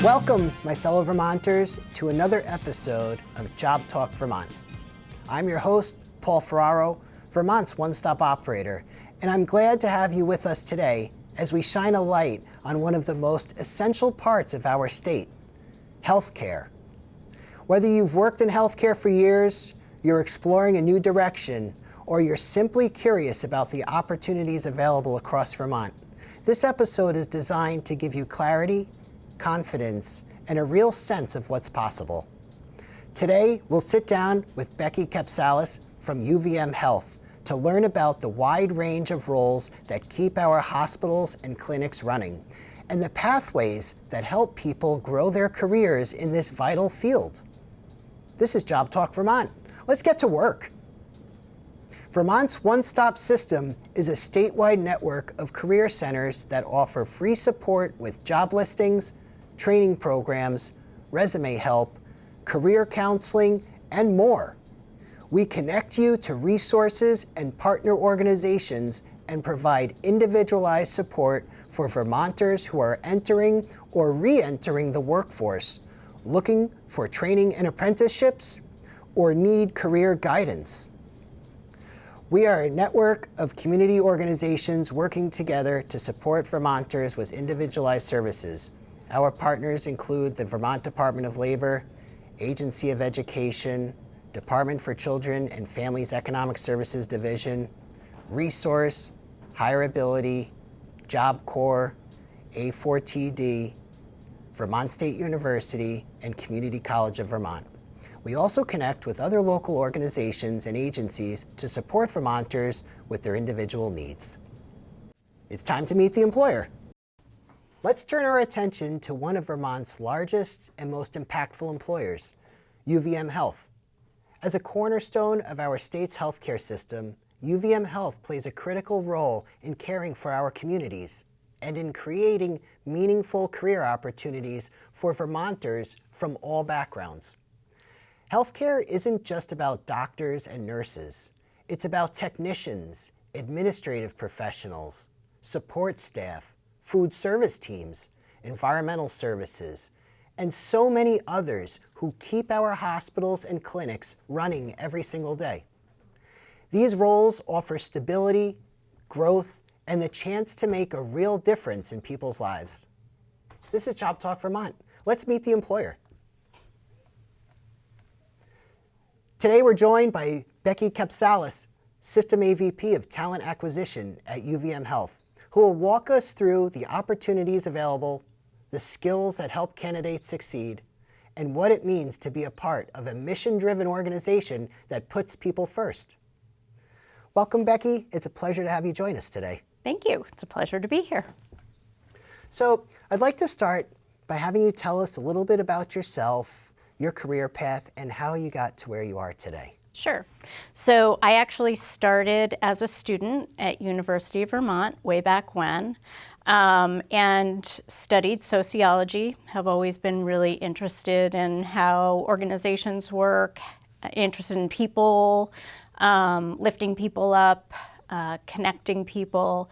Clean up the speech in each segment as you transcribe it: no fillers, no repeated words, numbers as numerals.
Welcome, my fellow Vermonters, to another episode of JobTalk Vermont. I'm your host, Paul Ferraro, Vermont's one-stop operator, and I'm glad to have you with us today as we shine a light on one of the most essential parts of our state, healthcare. Whether you've worked in healthcare for years, you're exploring a new direction, or you're simply curious about the opportunities available across Vermont, this episode is designed to give you clarity, confidence, and a real sense of what's possible. Today, we'll sit down with Rebecca Kapsalis from UVM Health to learn about the wide range of roles that keep our hospitals and clinics running, and the pathways that help people grow their careers in this vital field. This is JobTalk Vermont. Let's get to work. Vermont's one-stop system is a statewide network of career centers that offer free support with job listings, training programs, resume help, career counseling, and more. We connect you to resources and partner organizations and provide individualized support for Vermonters who are entering or re-entering the workforce, looking for training and apprenticeships, or need career guidance. We are a network of community organizations working together to support Vermonters with individualized services. Our partners include the Vermont Department of Labor, Agency of Education, Department for Children and Families Economic Services Division, Resource, Hireability, Job Corps, A4TD, Vermont State University, and Community College of Vermont. We also connect with other local organizations and agencies to support Vermonters with their individual needs. It's time to meet the employer. Let's turn our attention to one of Vermont's largest and most impactful employers, UVM Health. As a cornerstone of our state's healthcare system, UVM Health plays a critical role in caring for our communities and in creating meaningful career opportunities for Vermonters from all backgrounds. Healthcare isn't just about doctors and nurses. It's about technicians, administrative professionals, support staff, food service teams, environmental services, and so many others who keep our hospitals and clinics running every single day. These roles offer stability, growth, and the chance to make a real difference in people's lives. This is JobTalk Vermont. Let's meet the employer. Today we're joined by Rebecca Kapsalis, System AVP of Talent Acquisition at UVM Health, who will walk us through the opportunities available, the skills that help candidates succeed, and what it means to be a part of a mission-driven organization that puts people first. Welcome, Becky. It's a pleasure to have you join us today. Thank you. It's a pleasure to be here. So I'd like to start by having you tell us a little bit about yourself, your career path, and how you got to where you are today. Sure. So I actually started as a student at University of Vermont way back when, and studied sociology. Have always been really interested in how organizations work, interested in people, lifting people up, connecting people.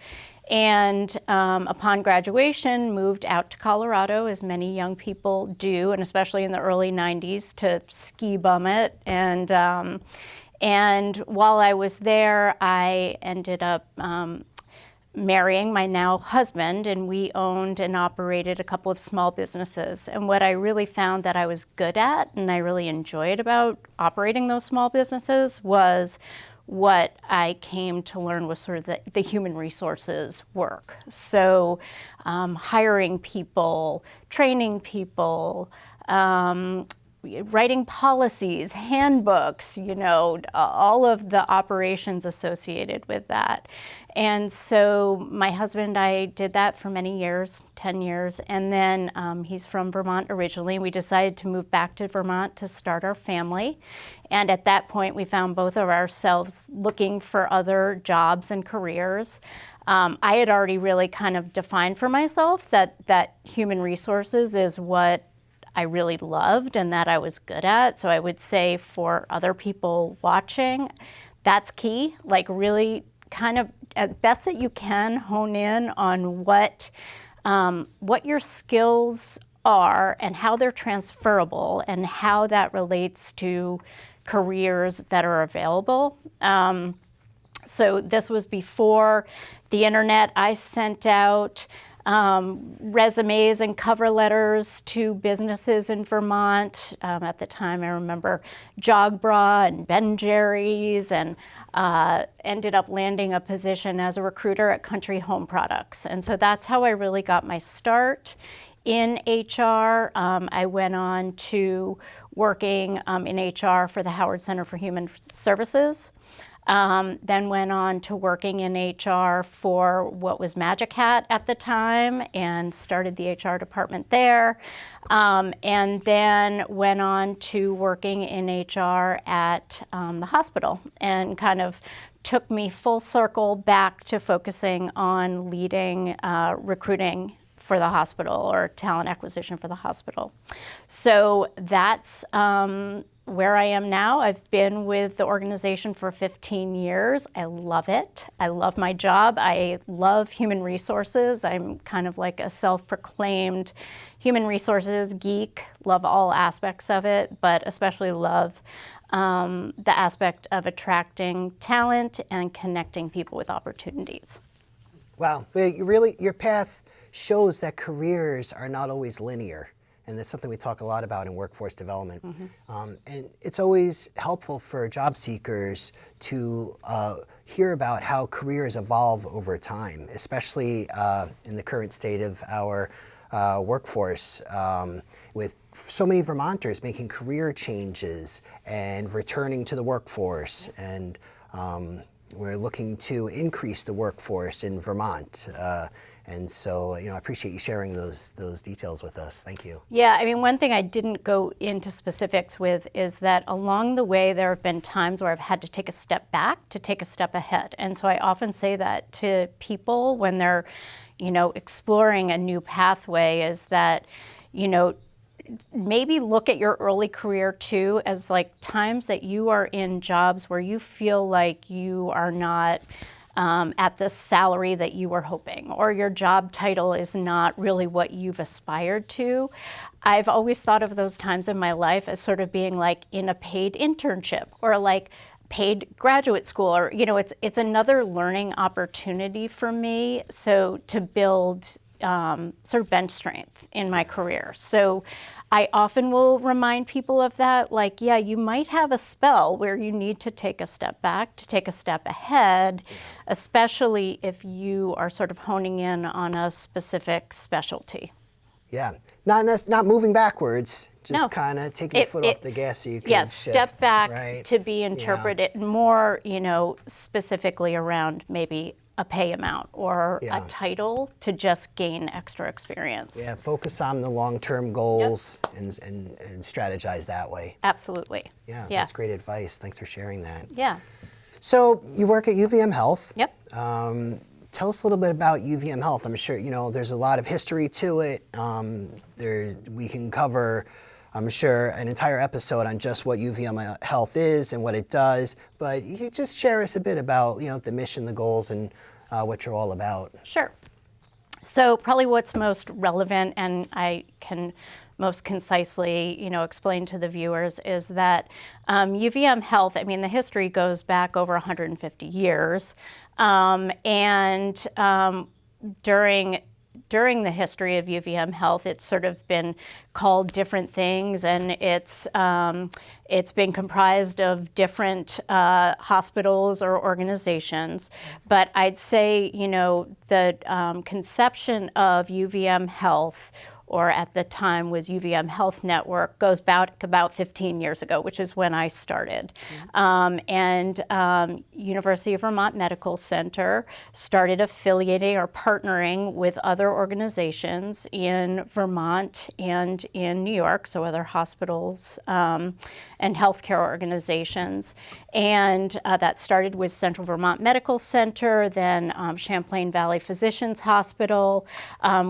And upon graduation, moved out to Colorado, as many young people do, and especially in the early 90s, to ski bum it. And while I was there, I ended up marrying my now husband, and we owned and operated a couple of small businesses. And what I really found that I was good at, and I really enjoyed about operating those small businesses, was what I came to learn was sort of the human resources work. So hiring people, training people, writing policies, handbooks, all of the operations associated with that. And so my husband and I did that for many years, 10 years, and then he's from Vermont originally. We decided to move back to Vermont to start our family. And at that point, we found both of ourselves looking for other jobs and careers. I had already really kind of defined for myself that human resources is what I really loved and that I was good at. So I would say for other people watching, that's key, like really kind of as best that you can hone in on what your skills are and how they're transferable and how that relates to careers that are available. So this was before the internet. I sent out resumes and cover letters to businesses in Vermont. At the time, I remember Jog Bra and Ben Jerry's, and ended up landing a position as a recruiter at Country Home Products. And so that's how I really got my start in HR. I went on to working in HR for the Howard Center for Human Services. Then went on to working in HR for what was Magic Hat at the time and started the HR department there. And then went on to working in HR at the hospital, and kind of took me full circle back to focusing on leading recruiting for the hospital, or talent acquisition for the hospital. So that's where I am now. I've been with the organization for 15 years. I love it. I love my job. I love human resources. I'm kind of like a self-proclaimed human resources geek. Love all aspects of it, but especially love the aspect of attracting talent and connecting people with opportunities. Wow, your path shows that careers are not always linear. And that's something we talk a lot about in workforce development. Mm-hmm. And it's always helpful for job seekers to hear about how careers evolve over time, especially in the current state of our workforce, with so many Vermonters making career changes and returning to the workforce. And we're looking to increase the workforce in Vermont. And so, I appreciate you sharing those details with us. Thank you. Yeah, I mean, one thing I didn't go into specifics with is that along the way, there have been times where I've had to take a step back to take a step ahead. And so I often say that to people when they're, exploring a new pathway, is that, maybe look at your early career too as like times that you are in jobs where you feel like you are not at the salary that you were hoping, or your job title is not really what you've aspired to. I've always thought of those times in my life as sort of being like in a paid internship or like paid graduate school, or it's another learning opportunity for me. So to build sort of bench strength in my career. So I often will remind people of that, like, yeah, you might have a spell where you need to take a step back to take a step ahead, especially if you are sort of honing in on a specific specialty. Yeah, not moving backwards, just kind of taking your foot off the gas so you can shift. Step back, right? To be interpreted more, specifically around maybe a pay amount or a title to just gain extra experience. Yeah, focus on the long-term goals and strategize that way. Absolutely. Yeah, that's great advice. Thanks for sharing that. Yeah. So you work at UVM Health. Yep. Tell us a little bit about UVM Health. I'm sure, there's a lot of history to it. We can cover, I'm sure, an entire episode on just what UVM Health is and what it does, but you could just share us a bit about, the mission, the goals, and what you're all about. Sure. So probably what's most relevant, and I can most concisely, explain to the viewers, is that UVM Health, I mean, the history goes back over 150 years, and during the history of UVM Health, it's sort of been called different things, and it's been comprised of different hospitals or organizations. But I'd say, the conception of UVM Health, or at the time was UVM Health Network, goes back about 15 years ago, which is when I started. University of Vermont Medical Center started affiliating or partnering with other organizations in Vermont and in New York, so other hospitals and healthcare organizations. And that started with Central Vermont Medical Center, then Champlain Valley Physicians Hospital.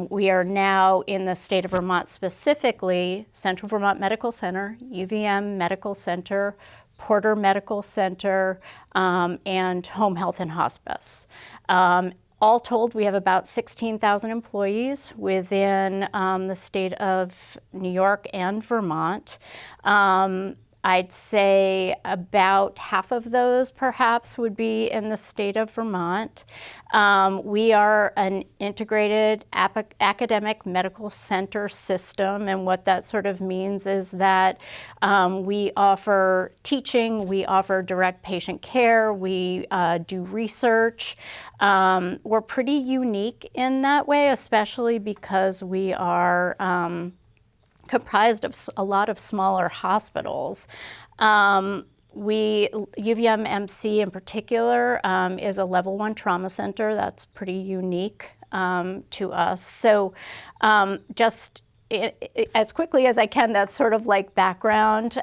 We are now in the state of Vermont, specifically Central Vermont Medical Center, UVM Medical Center, Porter Medical Center, and Home Health and Hospice. All told, we have about 16,000 employees within the state of New York and Vermont. I'd say about half of those perhaps would be in the state of Vermont. We are an integrated academic medical center system, and what that sort of means is that we offer teaching, we offer direct patient care, we do research. We're pretty unique in that way, especially because we are comprised of a lot of smaller hospitals. UVM MC in particular is a level 1 trauma center. That's pretty unique to us. So just as quickly as I can, that's sort of like background.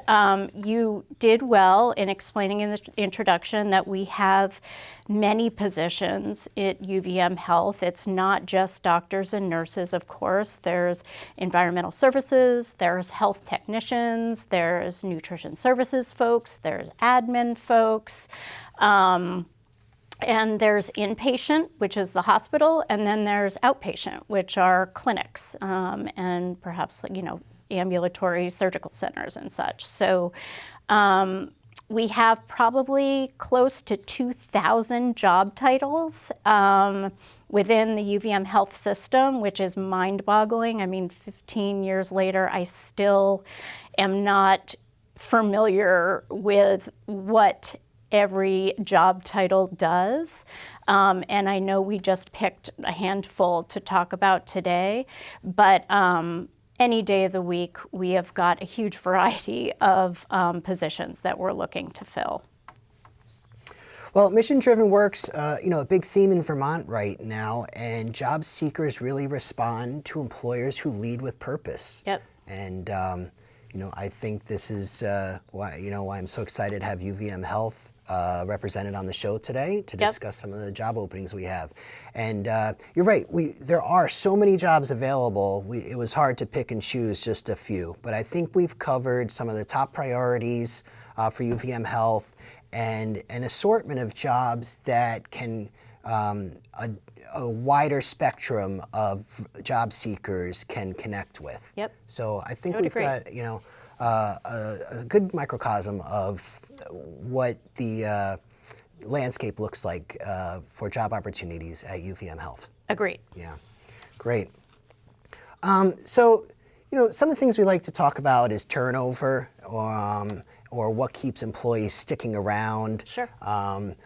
You did well in explaining in the introduction that we have many positions at UVM Health. It's not just doctors and nurses, of course. There's environmental services, there's health technicians, there's nutrition services folks, there's admin folks. And there's inpatient, which is the hospital, and then there's outpatient, which are clinics and perhaps, ambulatory surgical centers and such. So we have probably close to 2,000 job titles within the UVM Health system, which is mind-boggling. I mean, 15 years later, I still am not familiar with what every job title does. And I know we just picked a handful to talk about today, but any day of the week, we have got a huge variety of positions that we're looking to fill. Well, mission-driven work's a big theme in Vermont right now, and job seekers really respond to employers who lead with purpose. Yep. And I think this is why I'm so excited to have UVM Health represented on the show today to discuss some of the job openings we have. And you're right, there are so many jobs available, it was hard to pick and choose just a few. But I think we've covered some of the top priorities for UVM Health and an assortment of jobs that can, a wider spectrum of job seekers can connect with. Yep. So I think we've got, a good microcosm of what the landscape looks like for job opportunities at UVM Health. Agreed. Yeah, great. So, some of the things we like to talk about is turnover, or what keeps employees sticking around. Sure.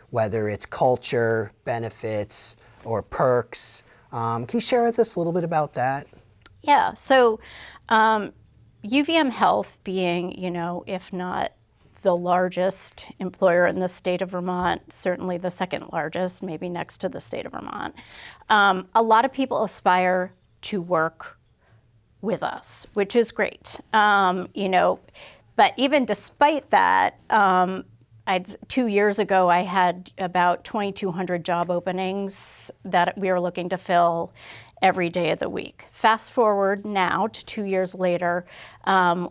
Whether it's culture, benefits, or perks. Can you share with us a little bit about that? Yeah, so UVM Health being, if not the largest employer in the state of Vermont, certainly the second largest, maybe next to the state of Vermont, a lot of people aspire to work with us, which is great. But even despite that, 2 years ago, I had about 2,200 job openings that we were looking to fill every day of the week. Fast forward now to 2 years later,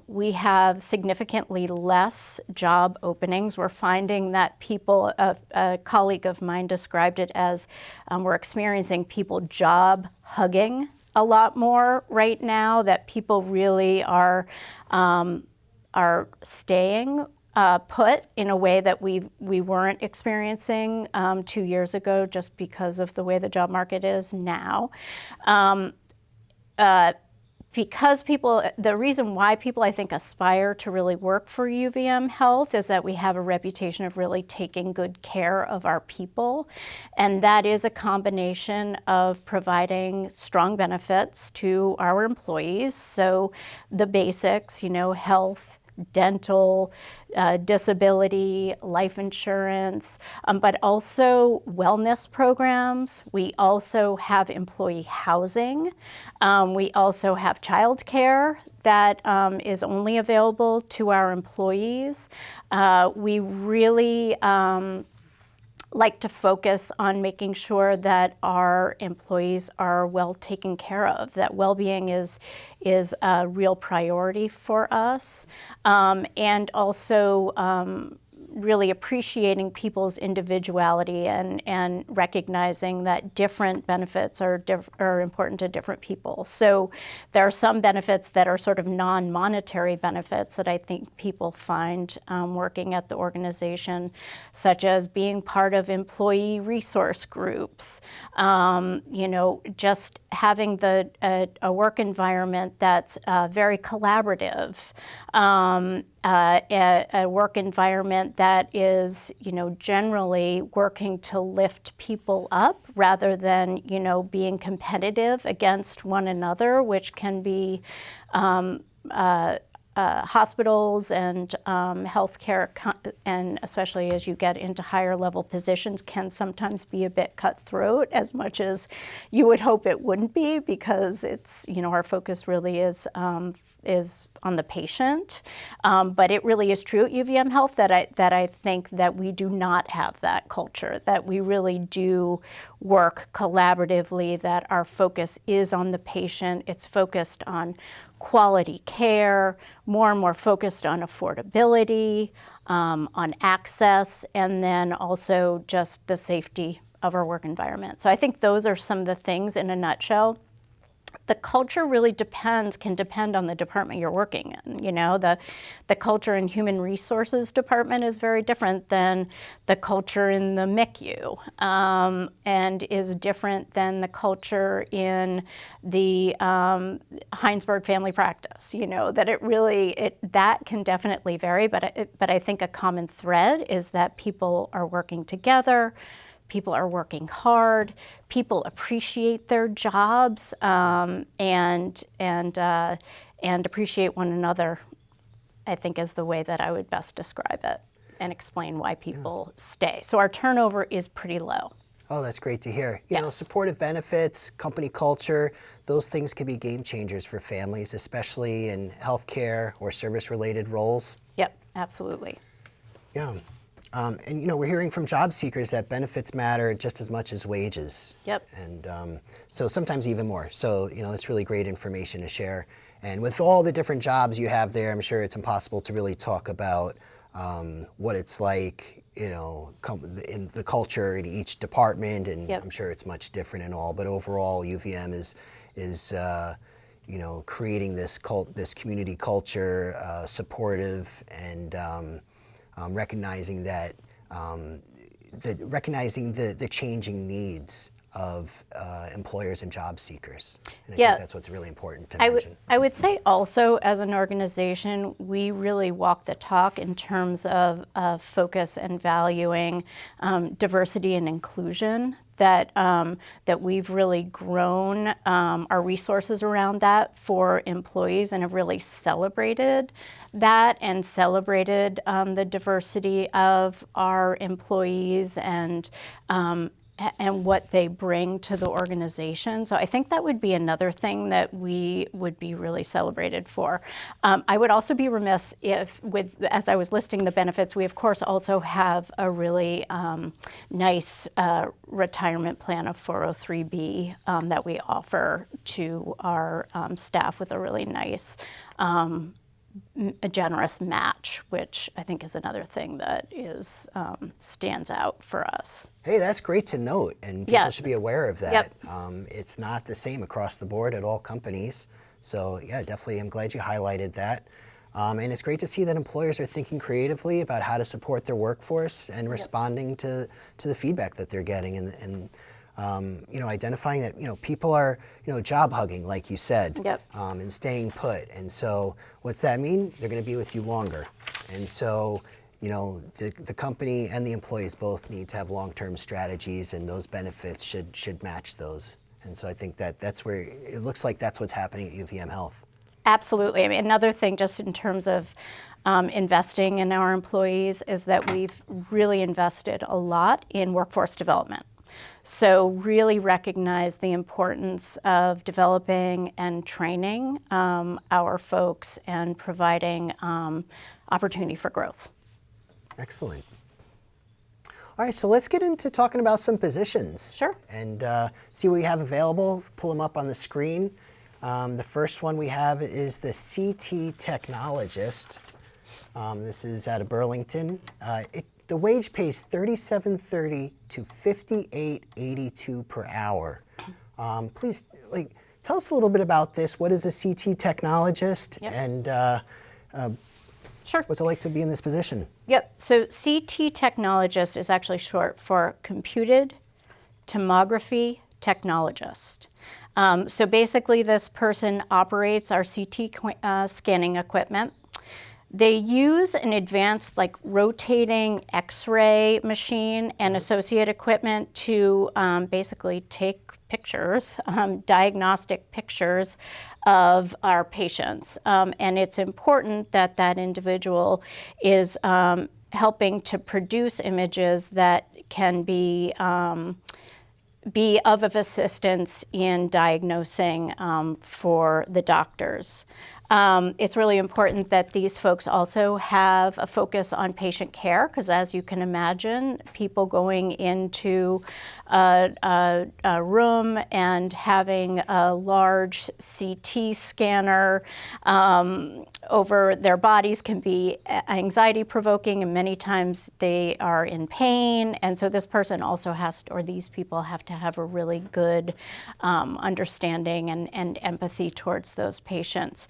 we have significantly less job openings. We're finding that people, a colleague of mine described it as we're experiencing people job hugging a lot more right now, that people really are staying put in a way that we weren't experiencing 2 years ago, just because of the way the job market is now. Because the reason why people, I think, aspire to really work for UVM Health is that we have a reputation of really taking good care of our people. And that is a combination of providing strong benefits to our employees. So the basics, health, dental, disability, life insurance, but also wellness programs. We also have employee housing. We also have childcare that is only available to our employees. We really like to focus on making sure that our employees are well taken care of, that well-being is a real priority for us. And also really appreciating people's individuality and recognizing that different benefits are important to different people. So there are some benefits that are sort of non-monetary benefits that I think people find working at the organization, such as being part of employee resource groups, just having a work environment that's very collaborative, a work environment that is, generally working to lift people up rather than, being competitive against one another, which can be hospitals and healthcare, and especially as you get into higher level positions, can sometimes be a bit cutthroat, as much as you would hope it wouldn't be, because it's, our focus really is on the patient. But it really is true at UVM Health that I think that we do not have that culture, that we really do work collaboratively, that our focus is on the patient. It's focused on quality care, more and more focused on affordability, on access, and then also just the safety of our work environment. So I think those are some of the things in a nutshell. The culture really can depend on the department you're working in. The culture in human resources department is very different than the culture in the MICU, and is different than the culture in the Heinsberg family practice. That can definitely vary, but I think a common thread is that people are working together. People are working hard. People appreciate their jobs, and appreciate one another, I think, is the way that I would best describe it and explain why people stay. So our turnover is pretty low. Oh, that's great to hear. Yes. Supportive benefits, company culture, those things can be game changers for families, especially in healthcare or service-related roles. Yep, absolutely. Yeah. And we're hearing from job seekers that benefits matter just as much as wages. Yep. And so sometimes even more. So, it's really great information to share. And with all the different jobs you have there, I'm sure it's impossible to really talk about what it's like, in the culture in each department. And Yep. I'm sure it's much different and all. But overall, UVM is creating this community culture, supportive, and recognizing that recognizing the changing needs of employers and job seekers. And I think that's what's really important to mention. I would say also, as an organization, we really walk the talk in terms of focus and valuing diversity and inclusion. That we've really grown our resources around that for employees and have really celebrated that and celebrated the diversity of our employees and what they bring to the organization. So I think that would be another thing that we would be really celebrated for. I would also be remiss as I was listing the benefits, we of course also have a really nice retirement plan of 403B that we offer to our staff with a really nice a generous match, which I think is another thing that stands out for us. Hey, that's great to note, and people should be aware of that. Yep. It's not the same across the board at all companies. So yeah, definitely I'm glad you highlighted that. And it's great to see that employers are thinking creatively about how to support their workforce and responding to the feedback that they're getting, and identifying that people are job hugging, like you said, and staying put. And so what's that mean? They're going to be with you longer. And so the company and the employees both need to have long-term strategies, and those benefits should match those. And so I think that's where it looks like that's what's happening at UVM Health. Absolutely. I mean, another thing, just in terms of investing in our employees, is that we've really invested a lot in workforce development. So really recognize the importance of developing and training our folks and providing opportunity for growth. Excellent. All right, so let's get into talking about some positions. Sure. And see what we have available, pull them up on the screen. The first one we have is the CT technologist. This is out of Burlington. The wage pays $37.30 to $58.82 per hour. Please, tell us a little bit about this. What is a CT technologist, and Sure. what's it like to be in this position? Yep. So CT technologist is actually short for computed tomography technologist. So basically, this person operates our CT scanning equipment. They use an advanced rotating X-ray machine and associated equipment to basically take pictures, diagnostic pictures of our patients. And it's important that that individual is helping to produce images that can be of assistance in diagnosing for the doctors. It's really important that these folks also have a focus on patient care, because as you can imagine, people going into a room and having a large CT scanner over their bodies can be anxiety provoking, and many times they are in pain. And so this person also these people have to have a really good understanding and empathy towards those patients.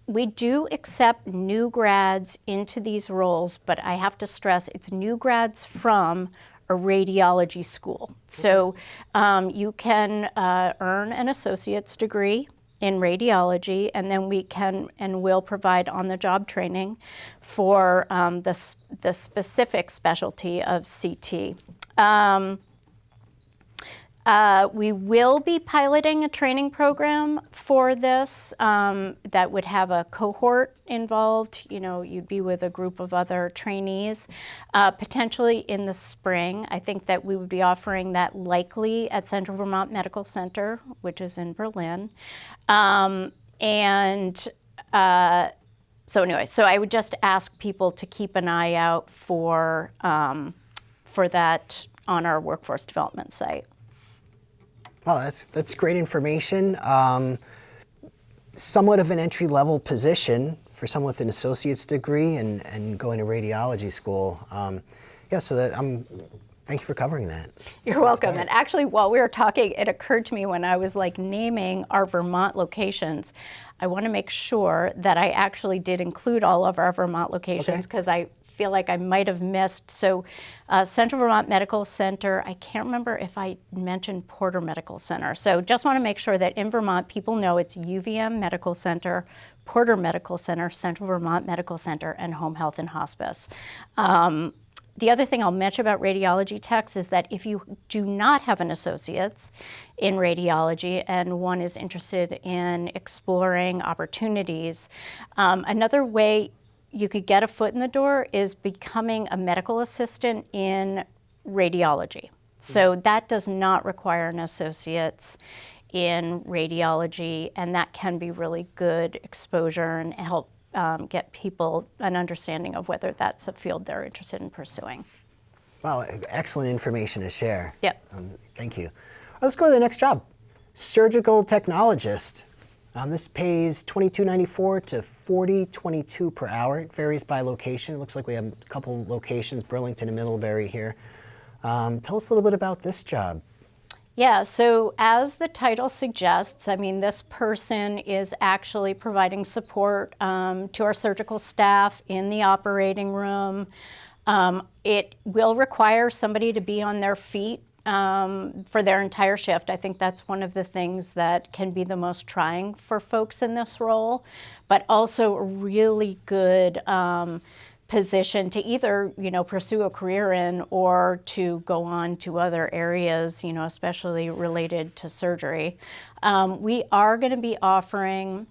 We do accept new grads into these roles, but I have to stress it's new grads from a radiology school. So you can earn an associate's degree in radiology, and then we can and will provide on-the-job training for the specific specialty of CT. We will be piloting a training program for this that would have a cohort involved. You'd be with a group of other trainees, potentially in the spring. I think that we would be offering that likely at Central Vermont Medical Center, which is in Berlin. So I would just ask people to keep an eye out for that on our workforce development site. Well, that's great information. Somewhat of an entry-level position for someone with an associate's degree and going to radiology school. Thank you for covering that. You're welcome. And actually, while we were talking, it occurred to me when I was naming our Vermont locations, I want to make sure that I actually did include all of our Vermont locations, because I feel like I might have missed. So Central Vermont Medical Center, I can't remember if I mentioned Porter Medical Center. So just want to make sure that in Vermont, people know it's UVM Medical Center, Porter Medical Center, Central Vermont Medical Center, and Home Health and Hospice. The other thing I'll mention about radiology techs is that if you do not have an associate's in radiology and one is interested in exploring opportunities, another way you could get a foot in the door is becoming a medical assistant in radiology. So that does not require an associate's in radiology, and that can be really good exposure and help get people an understanding of whether that's a field they're interested in pursuing. Wow, excellent information to share. Yep. Thank you. Let's go to the next job. Surgical technologist. This pays $22.94 to $40.22 per hour. It varies by location. It looks like we have a couple locations, Burlington and Middlebury here. Tell us a little bit about this job. Yeah, so as the title suggests, this person is actually providing support to our surgical staff in the operating room. It will require somebody to be on their feet for their entire shift. I think that's one of the things that can be the most trying for folks in this role, but also a really good position to either, pursue a career in or to go on to other areas, especially related to surgery. We are going to be offering,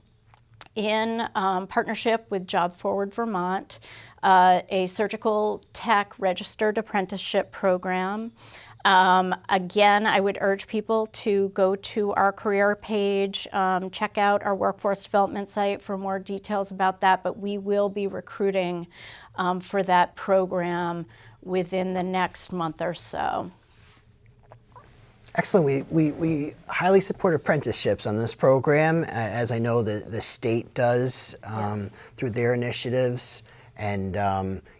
in partnership with Job Forward Vermont, a surgical tech registered apprenticeship program. Again, I would urge people to go to our career page, check out our workforce development site for more details about that, but we will be recruiting for that program within the next month or so. Excellent. We highly support apprenticeships on this program, as I know the state does through their initiatives. And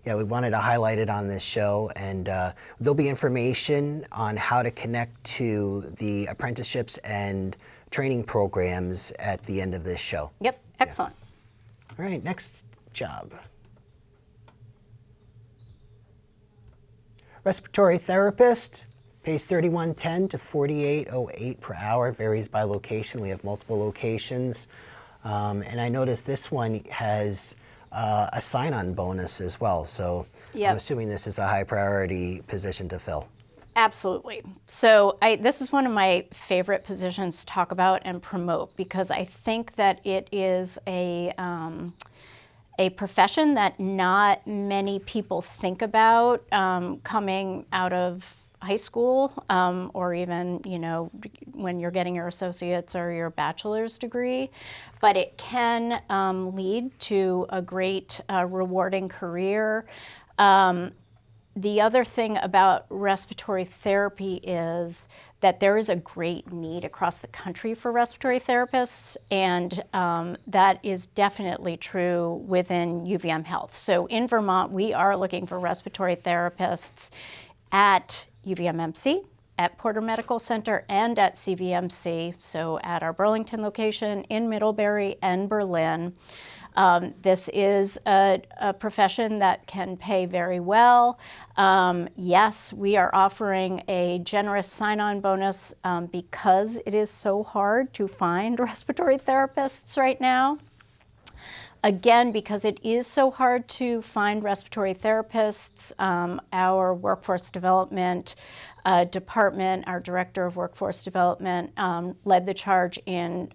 yeah, we wanted to highlight it on this show, and there'll be information on how to connect to the apprenticeships and training programs at the end of this show. Yep, excellent. All right, next job. Respiratory therapist, pays $31.10 to $48.08 per hour, varies by location. We have multiple locations. And I noticed this one has a sign-on bonus as well. So Yep. I'm assuming this is a high priority position to fill. Absolutely. So this is one of my favorite positions to talk about and promote, because I think that it is a profession that not many people think about coming out of high school, or even, when you're getting your associate's or your bachelor's degree. But it can lead to a great, rewarding career. The other thing about respiratory therapy is that there is a great need across the country for respiratory therapists, and that is definitely true within UVM Health. So in Vermont, we are looking for respiratory therapists at UVM-MC, at Porter Medical Center, and at CVMC, so at our Burlington location, in Middlebury, and Berlin. This is a profession that can pay very well. Yes, we are offering a generous sign-on bonus because it is so hard to find respiratory therapists right now. Again, because it is so hard to find respiratory therapists, our workforce development department, our director of workforce development, led the charge in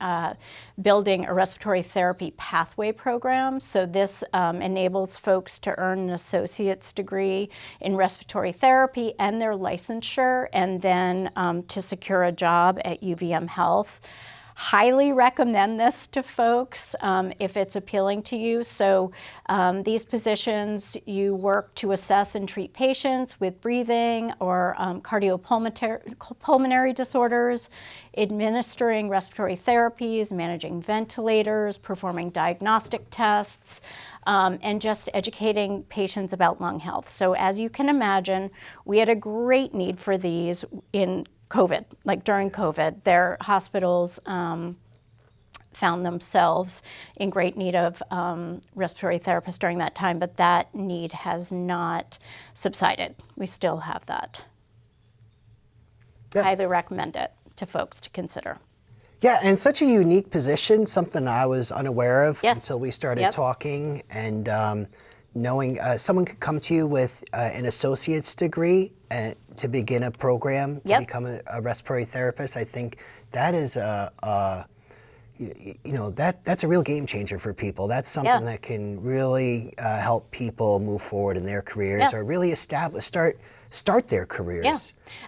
building a respiratory therapy pathway program. So this enables folks to earn an associate's degree in respiratory therapy and their licensure, and then to secure a job at UVM Health. Highly recommend this to folks if it's appealing to you. So these positions, you work to assess and treat patients with breathing or cardiopulmonary disorders, administering respiratory therapies, managing ventilators, performing diagnostic tests, and just educating patients about lung health. So as you can imagine, we had a great need for these in COVID, like during COVID. Their hospitals found themselves in great need of respiratory therapists during that time, but that need has not subsided. We still have that. Yeah. Highly recommend it to folks to consider. Yeah, and such a unique position, something I was unaware of until we started Yep. talking, and knowing someone could come to you with an associate's degree to begin a program to Yep. become a respiratory therapist. I think that is that's a real game changer for people. That's something that can really help people move forward in their careers or really start their careers. Yeah.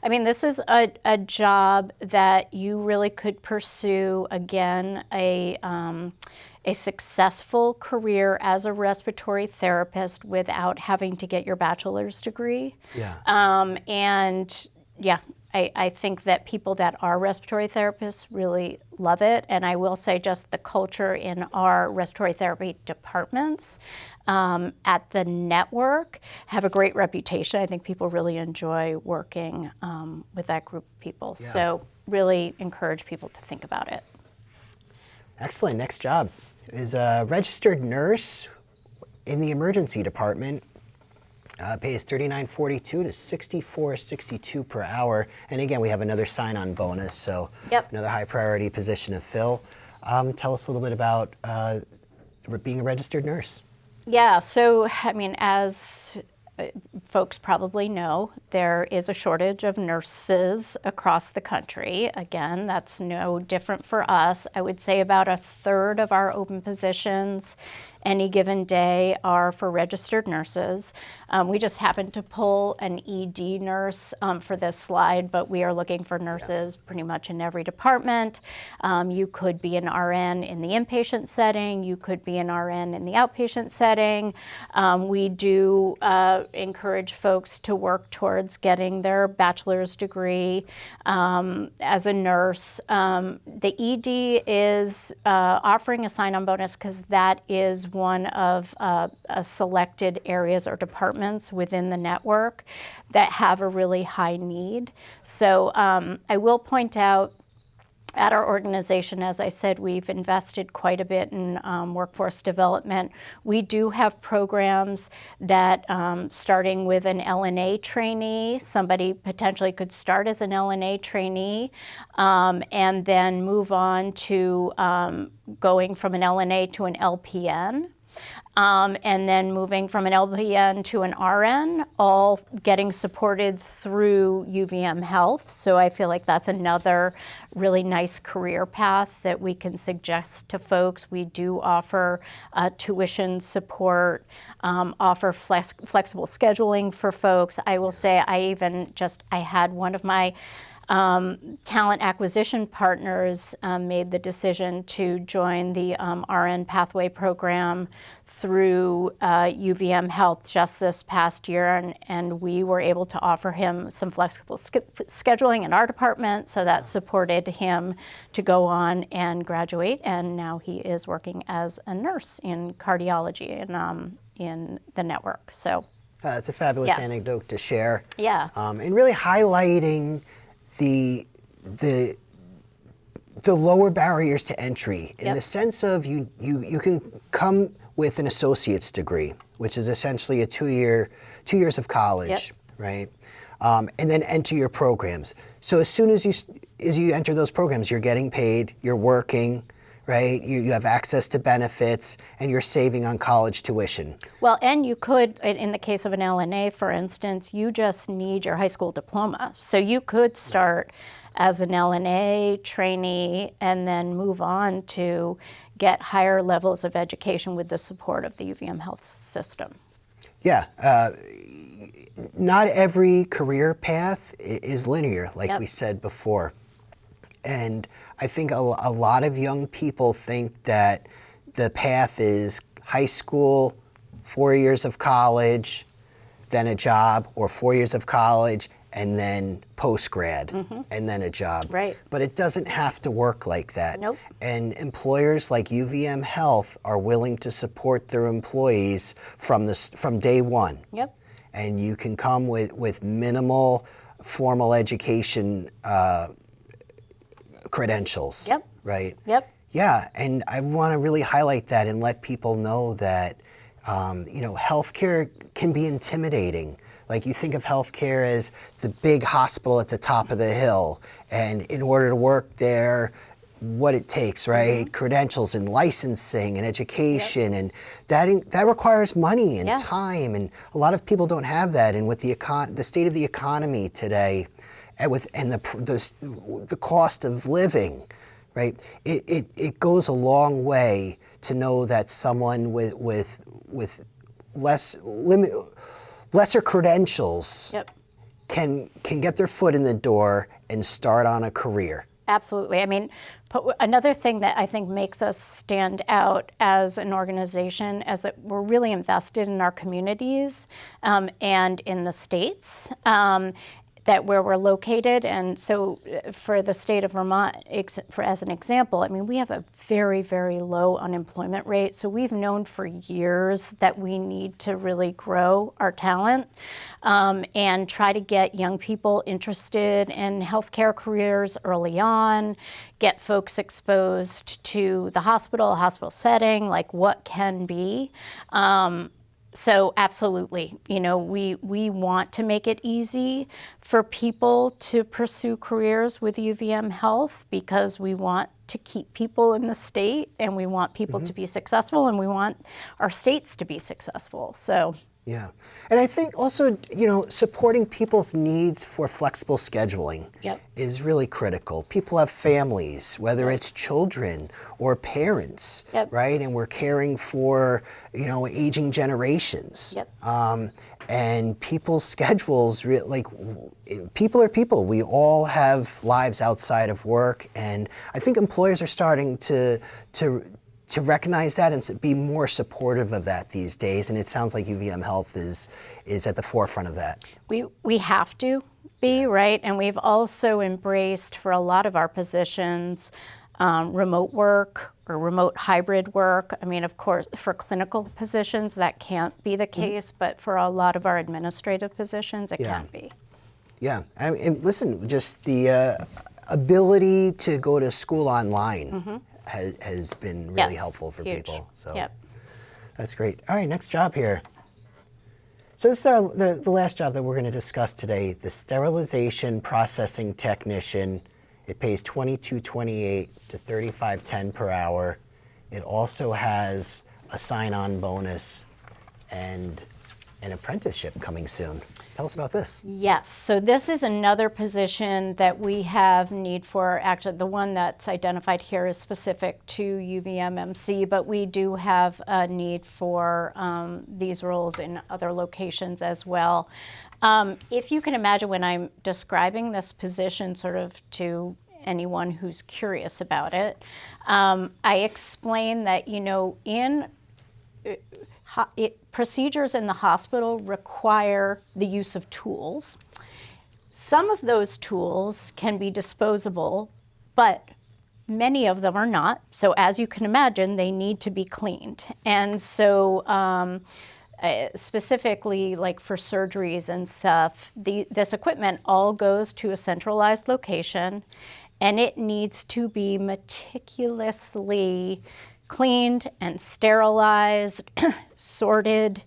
I mean, this is a job that you really could pursue, again, a successful career as a respiratory therapist without having to get your bachelor's degree. Yeah. I think that people that are respiratory therapists really love it. And I will say just the culture in our respiratory therapy departments at the network have a great reputation. I think people really enjoy working with that group of people. Yeah. So really encourage people to think about it. Excellent. Next job is a registered nurse in the emergency department. Pays $39.42 to $64.62 per hour. And again, we have another sign-on bonus, so another high priority position to fill. Tell us a little bit about being a registered nurse. Yeah, so I mean, as folks probably know, there is a shortage of nurses across the country. Again, that's no different for us. I would say about a third of our open positions any given day are for registered nurses. We just happened to pull an ED nurse for this slide, but we are looking for nurses pretty much in every department. You could be an RN in the inpatient setting. You could be an RN in the outpatient setting. We do encourage folks to work towards getting their bachelor's degree as a nurse. The ED is offering a sign-on bonus because that is one of selected areas or departments within the network that have a really high need. So I will point out, at our organization, as I said, we've invested quite a bit in workforce development. We do have programs that, starting with an LNA trainee, somebody potentially could start as an LNA trainee and then move on to going from an LNA to an LPN. And then moving from an LPN to an RN, all getting supported through UVM Health. So I feel like that's another really nice career path that we can suggest to folks. We do offer tuition support, offer flexible scheduling for folks. I will say I had one of my talent acquisition partners made the decision to join the RN Pathway program through UVM Health just this past year, and we were able to offer him some flexible scheduling in our department, so that supported him to go on and graduate, and now he is working as a nurse in cardiology in the network. So that's a fabulous anecdote to share. Yeah. And really highlighting the lower barriers to entry in the sense of you can come with an associate's degree, which is essentially a 2 years of college, right? And then enter your programs. So as soon as you enter those programs, you're getting paid, you're working, right? You have access to benefits, and you're saving on college tuition. Well, and you could, in the case of an LNA, for instance, you just need your high school diploma. So you could start as an LNA trainee and then move on to get higher levels of education with the support of the UVM Health system. Yeah. Not every career path is linear, like we said before. And I think a lot of young people think that the path is high school, 4 years of college, then a job, or 4 years of college, and then post-grad, and then a job. Right. But it doesn't have to work like that. Nope. And employers like UVM Health are willing to support their employees from day one. Yep. And you can come with minimal formal education credentials. Yep. Right? Yep. Yeah, and I want to really highlight that and let people know that, healthcare can be intimidating. Like, you think of healthcare as the big hospital at the top of the hill, and in order to work there, what it takes, right? Credentials and licensing and education, and that requires money and time, and a lot of people don't have that. And with the state of the economy today, and the cost of living, right? It goes a long way to know that someone with lesser credentials can get their foot in the door and start on a career. Absolutely. I mean, another thing that I think makes us stand out as an organization is that we're really invested in our communities and in the states where we're located. And so for the state of Vermont, as an example, I mean, we have a very, very low unemployment rate. So we've known for years that we need to really grow our talent and try to get young people interested in healthcare careers early on, get folks exposed to the hospital setting, like what can be. So absolutely, we want to make it easy for people to pursue careers with UVM Health because we want to keep people in the state and we want people to be successful and we want our states to be successful. So. Yeah. And I think also, supporting people's needs for flexible scheduling is really critical. People have families, whether it's children or parents, right? And we're caring for, aging generations. And people's schedules, people are people. We all have lives outside of work. And I think employers are starting to recognize that and to be more supportive of that these days, and it sounds like UVM Health is at the forefront of that. We have to be, right? And we've also embraced, for a lot of our positions, remote work or remote hybrid work. I mean, of course, for clinical positions, that can't be the case, but for a lot of our administrative positions, it can be. Yeah, and listen, just the ability to go to school online has been really helpful for huge. people. So Yep. that's great. All right, next job here. So this is the last job that we're going to discuss today, the sterilization processing technician. It pays $22.28 to $35.10 per hour. It also has a sign-on bonus and an apprenticeship coming soon. Tell us about this. Yes, so this is another position that we have need for. Actually, the one that's identified here is specific to UVM-MC, but we do have a need for these roles in other locations as well. If you can imagine, when I'm describing this position sort of to anyone who's curious about it, I explain that, you know, procedures in the hospital require the use of tools. Some of those tools can be disposable, but many of them are not. So as you can imagine, they need to be cleaned. And so specifically like for surgeries and stuff, this equipment all goes to a centralized location, and it needs to be meticulously cleaned and sterilized, sorted.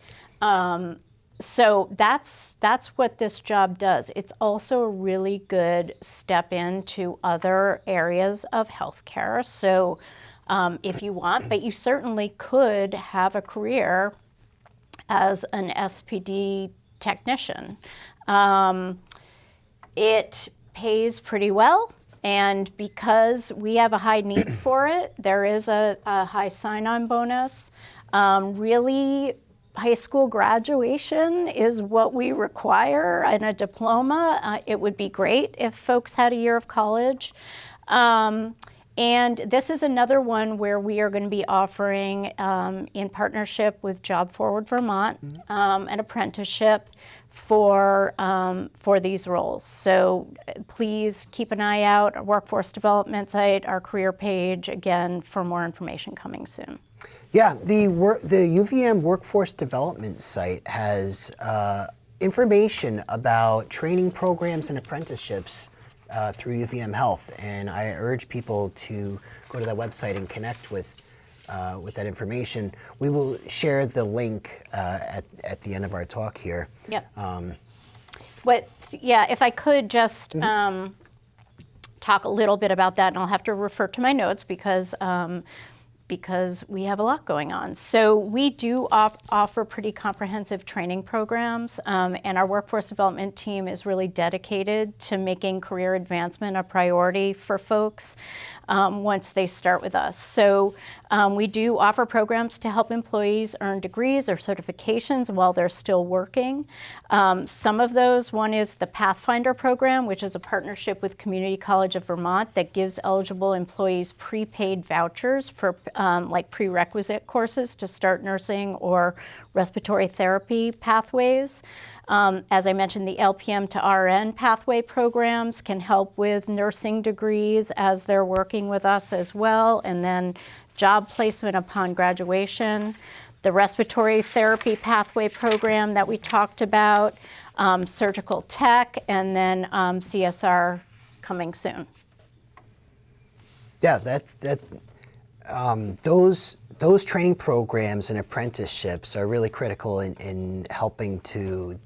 So that's what this job does. It's also a really good step into other areas of healthcare. So if you want, but you certainly could have a career as an SPD technician. It pays pretty well. And because we have a high need for it, there is a high sign-on bonus. Really, high school graduation is what we require, and a diploma. It would be great if folks had a year of college. And this is another one where we are going to be offering, in partnership with Job Forward Vermont, an apprenticeship for these roles. So please keep an eye out, our workforce development site, our career page, again, for more information coming soon. Yeah, the UVM workforce development site has information about training programs and apprenticeships through UVM Health, and I urge people to go to that website and connect with that information. We will share the link at the end of our talk here. Yep. If I could just talk a little bit about that, and I'll have to refer to my notes because we have a lot going on. So we do offer pretty comprehensive training programs, and our workforce development team is really dedicated to making career advancement a priority for folks once they start with us. So we do offer programs to help employees earn degrees or certifications while they're still working. Some of those, one is the Pathfinder program, which is a partnership with Community College of Vermont that gives eligible employees prepaid vouchers for like prerequisite courses to start nursing or respiratory therapy pathways. As I mentioned, the LPM to RN pathway programs can help with nursing degrees as they're working with us as well, and then job placement upon graduation. The respiratory therapy pathway program that we talked about, surgical tech, and then CSR coming soon. Yeah, those training programs and apprenticeships are really critical in helping to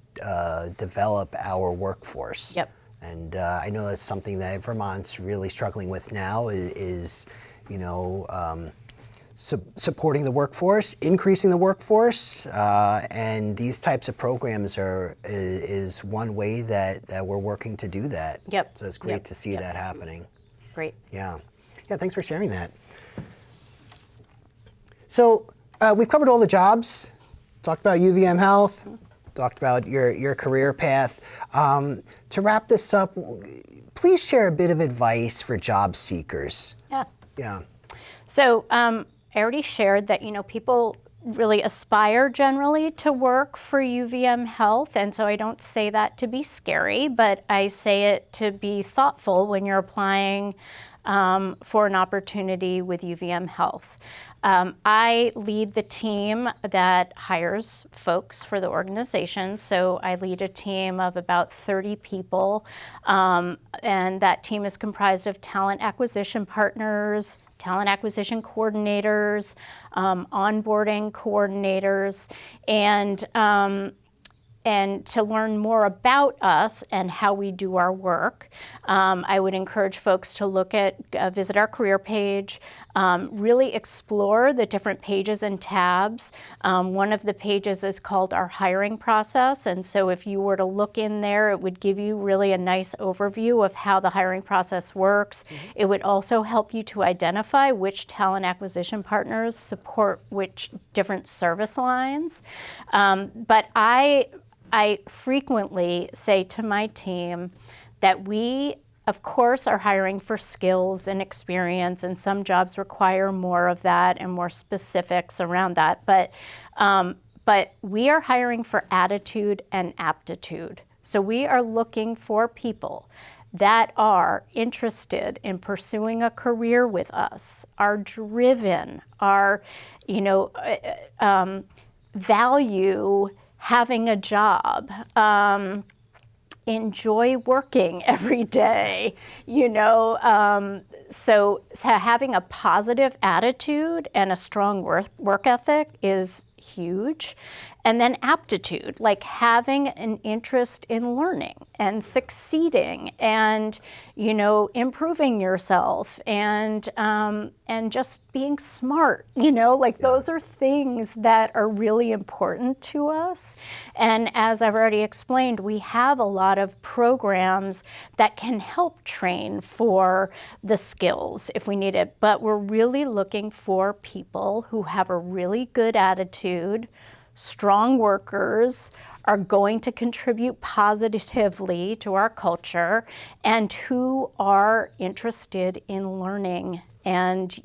develop our workforce. Yep. And I know that's something that Vermont's really struggling with now is supporting the workforce, increasing the workforce, and these types of programs is one way that we're working to do that. Yep. So it's great to see that happening. Great. Yeah. Yeah, thanks for sharing that. So we've covered all the jobs, talked about UVM Health, talked about your career path. To wrap this up, please share a bit of advice for job seekers. Yeah. Yeah. So I already shared that, people really aspire generally to work for UVM Health, and so I don't say that to be scary, but I say it to be thoughtful when you're applying for an opportunity with UVM Health. I lead the team that hires folks for the organization. So I lead a team of about 30 people, and that team is comprised of talent acquisition partners, talent acquisition coordinators, onboarding coordinators, and to learn more about us and how we do our work, I would encourage folks to visit our career page, really explore the different pages and tabs. One of the pages is called our hiring process, and so if you were to look in there, it would give you really a nice overview of how the hiring process works. It would also help you to identify which talent acquisition partners support which different service lines. But I frequently say to my team that we, of course, are hiring for skills and experience, and some jobs require more of that and more specifics around that. But we are hiring for attitude and aptitude. So we are looking for people that are interested in pursuing a career with us, are driven, are, value having a job, enjoy working every day, so having a positive attitude and a strong work ethic is huge. And then aptitude, like having an interest in learning and succeeding and, improving yourself and just being smart, those are things that are really important to us. And as I've already explained, we have a lot of programs that can help train for the skills if we need it. But we're really looking for people who have a really good attitude, strong workers, are going to contribute positively to our culture, and who are interested in learning and,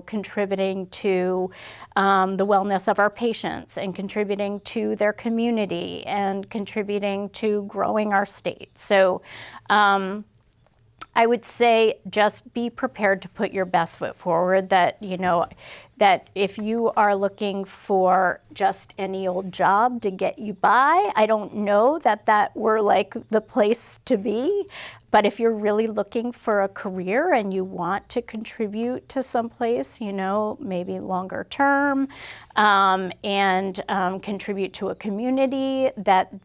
contributing to the wellness of our patients and contributing to their community and contributing to growing our state. So I would say just be prepared to put your best foot forward, that if you are looking for just any old job to get you by, I don't know that we're like the place to be. But if you're really looking for a career and you want to contribute to someplace, maybe longer term, and contribute to a community,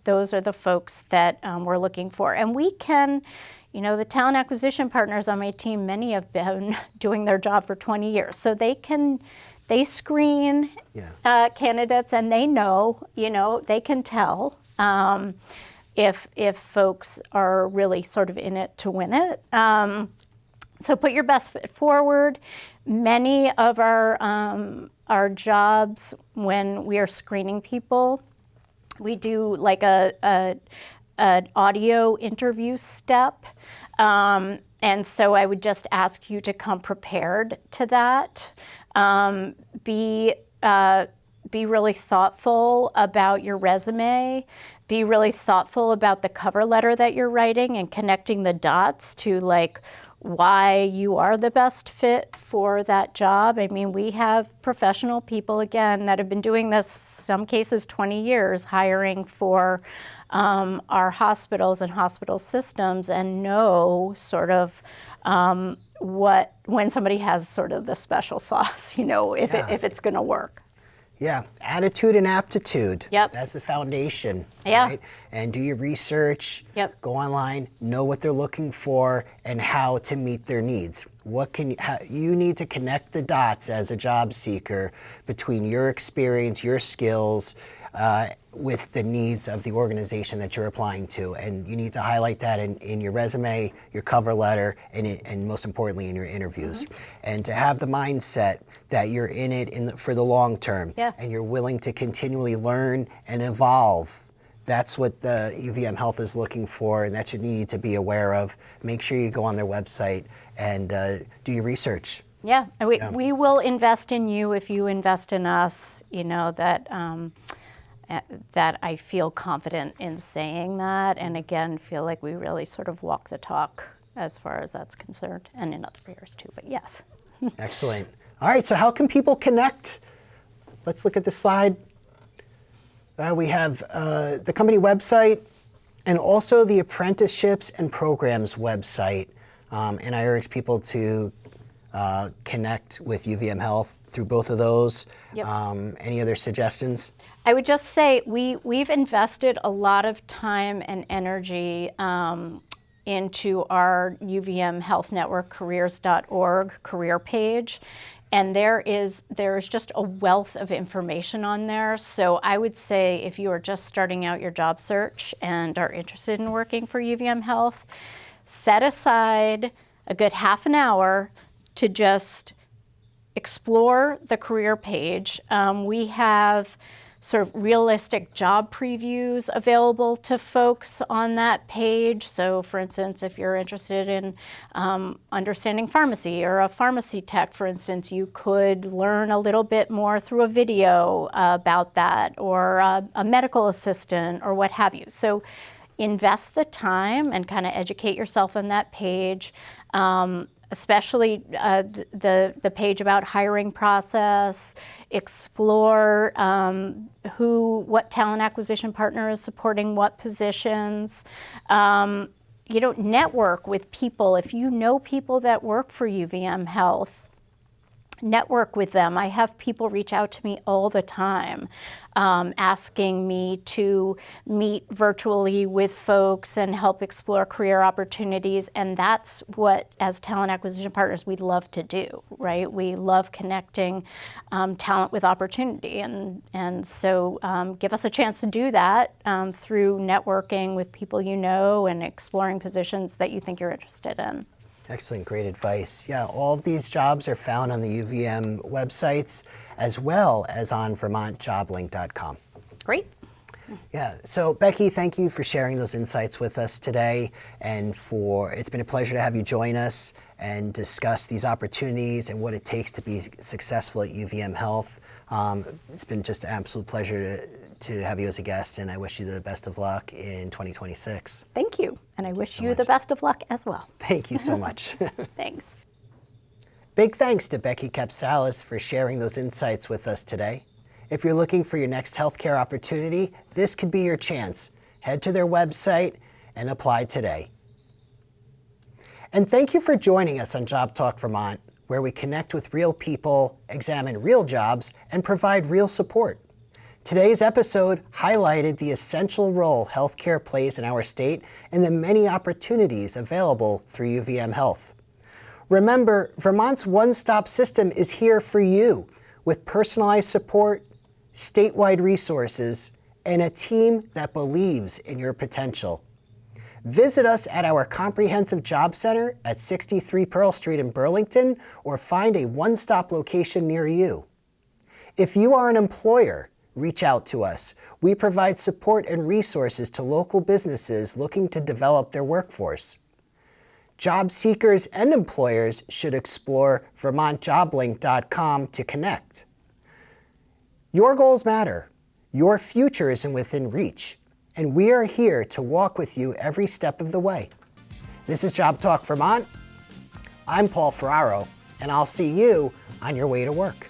those are the folks that we're looking for. And we can, the talent acquisition partners on my team, many have been doing their job for 20 years. So they screen candidates, and they know, they can tell if folks are really sort of in it to win it. So put your best foot forward. Many of our jobs, when we are screening people, we do like an audio interview step. And so I would just ask you to come prepared to that. Be really thoughtful about your resume. Be really thoughtful about the cover letter that you're writing and connecting the dots to why you are the best fit for that job. I mean, we have professional people, again, that have been doing this, some cases 20 years, hiring for our hospitals and hospital systems, and know sort of when somebody has sort of the special sauce, if it's going to work. Yeah, attitude and aptitude. Yep. That's the foundation. Yeah. Right? And do your research. Yep. Go online, know what they're looking for and how to meet their needs. You need to connect the dots as a job seeker between your experience, your skills, with the needs of the organization that you're applying to. And you need to highlight that in your resume, your cover letter, and most importantly in your interviews. Mm-hmm. And to have the mindset that you're in it for the long term, and you're willing to continually learn and evolve. That's what the UVM Health is looking for, and that's what you need to be aware of. Make sure you go on their website and do your research. Yeah, we will invest in you if you invest in us, that I feel confident in saying that, and again, feel like we really sort of walk the talk as far as that's concerned, and in other areas too, but yes. Excellent. All right, so how can people connect? Let's look at the slide. We have the company website and also the apprenticeships and programs website. And I urge people to connect with UVM Health through both of those. Yep. Any other suggestions? I would just say we've invested a lot of time and energy into our UVM Health Network careers.org career page. And there is just a wealth of information on there. So I would say if you are just starting out your job search and are interested in working for UVM Health, set aside a good half an hour to just explore the career page. We have sort of realistic job previews available to folks on that page. So for instance, if you're interested in understanding pharmacy or a pharmacy tech, for instance, you could learn a little bit more through a video about that, or a medical assistant or what have you. So invest the time and kind of educate yourself on that page. Especially the page about hiring process, explore what talent acquisition partner is supporting what positions. Network with people. If you know people that work for UVM Health, network with them. I have people reach out to me all the time, asking me to meet virtually with folks and help explore career opportunities. And that's what, as talent acquisition partners, we love to do, right? We love connecting talent with opportunity. And so give us a chance to do that through networking with people you know and exploring positions that you think you're interested in. Excellent, great advice. Yeah, all of these jobs are found on the UVM websites as well as on vermontjoblink.com. Great. Yeah, so Becky, thank you for sharing those insights with us today, and it's been a pleasure to have you join us and discuss these opportunities and what it takes to be successful at UVM Health. It's been just an absolute pleasure to have you as a guest, and I wish you the best of luck in 2026. Thank you, and I wish you the best of luck as well. Thank you so much. Thanks. Big thanks to Rebecca Kapsalis for sharing those insights with us today. If you're looking for your next healthcare opportunity, this could be your chance. Head to their website and apply today. And thank you for joining us on Job Talk Vermont, where we connect with real people, examine real jobs, and provide real support. Today's episode highlighted the essential role healthcare plays in our state and the many opportunities available through UVM Health. Remember, Vermont's one-stop system is here for you with personalized support, statewide resources, and a team that believes in your potential. Visit us at our comprehensive job center at 63 Pearl Street in Burlington, or find a one-stop location near you. If you are an employer, reach out to us. We provide support and resources to local businesses looking to develop their workforce. Job seekers and employers should explore vermontjoblink.com to connect. Your goals matter. Your future isn't within reach, and we are here to walk with you every step of the way. This is Job Talk Vermont. I'm Paul Ferraro, and I'll see you on your way to work.